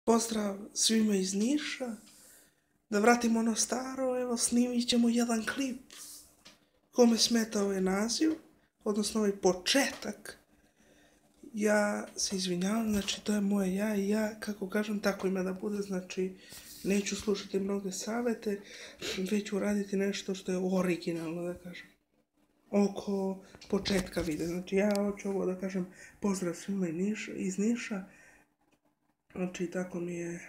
Pozdrav svima iz Niša. Da vratimo ono staro, evo snimit ćemo jedan klip. Kome smeta ovaj naziv, odnosno ovaj početak. Ja se izvinjavam, znači to je moje ja i ja, kako kažem, tako ima da bude, znači neću slušati mnoge savete, već ću raditi nešto što je originalno, da kažem. Oko početka videa, znači ja hoću ovo da kažem pozdrav svima iz Niša, znači tako mi je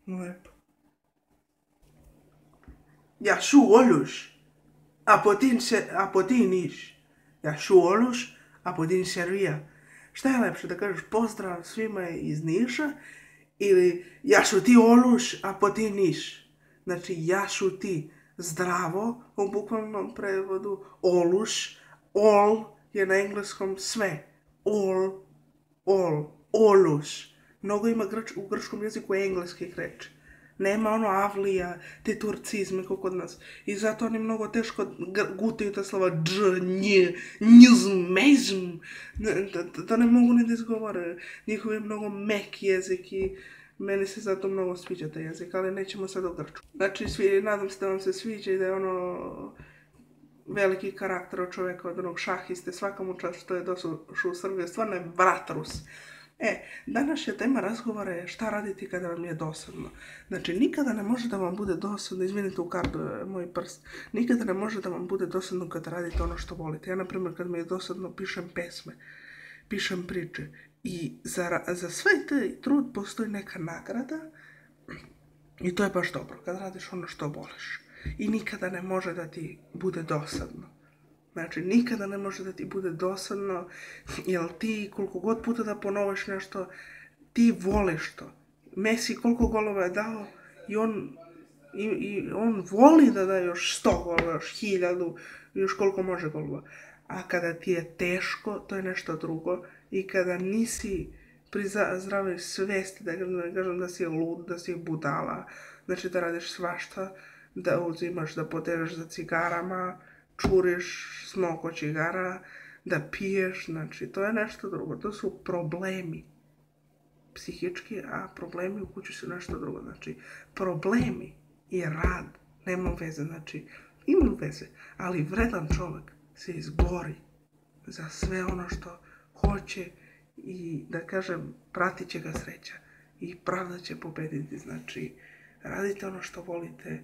lepo. Ja su Oluš, a po ti Niš. Ja su Oluš, a po ti Srbija. Šta je lepše da kažeš pozdrav svima iz Niša ili ja su ti Oluš, a po ti Niš. Znači ja su ti zdravo u bukvalnom prevodu, Oluš, all je na engleskom sve, all, Oluš. Mnogo ima u grčkom jeziku engleskih reči. Nema ono avlija, te turcizme kao kod nas. I zato oni mnogo teško gutaju ta slova dž, nj, njzm, mezm. To ne mogu ni da izgovore. Njihov je mnogo mek jezik i meni se zato mnogo sviđa taj jezik, ali nećemo sad o grčku. Znači, nadam se da vam se sviđa i da je ono veliki karakter od čoveka, od onog šahiste, svaka mu čast što je došao u Srbiju, stvarno je vratrus. Današnja tema razgovora je šta raditi kada vam je dosadno. Znači, nikada ne može da vam bude dosadno, izvinite u kardu moj prst, nikada ne može da vam bude dosadno kada radite ono što volite. Ja, na primjer, kad mi je dosadno, pišem pesme, pišem priče i za sve taj trud postoji neka nagrada i to je baš dobro, kad radiš ono što voliš. I nikada ne može da ti bude dosadno. Znači, nikada ne može da ti bude dosadno, jer ti koliko god puta da ponoviš nešto, ti voliš to. Messi koliko golova je dao i on voli da da još 100 golova, još 1000, još koliko može golova. A kada ti je teško, to je nešto drugo. I kada nisi pri zdravoj svesti, da ne kažem da si lud, da si budala, znači da radiš svašta, da uzimaš, da potežeš za cigarama, čuriš smoko cigara, da piješ, znači to je nešto drugo, to su problemi psihički, a problemi u kući su nešto drugo, znači problemi i rad nema veze, znači imaju veze, ali vredan čovjek se izbori za sve ono što hoće i da kažem pratit će ga sreća i pravda će pobediti, znači radite ono što volite,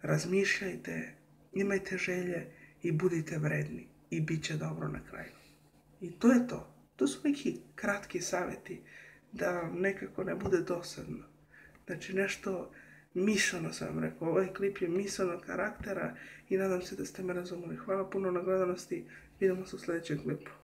razmišljajte, imajte želje i budite vredni i bit će dobro na kraju. I to je to. To su neki kratki savjeti da vam nekako ne bude dosadno. Znači nešto misleno sam vam rekao. Ovaj klip je misleno karaktera i nadam se da ste me razumeli. Hvala puno na gledanosti. Vidimo se u sljedećem klipu.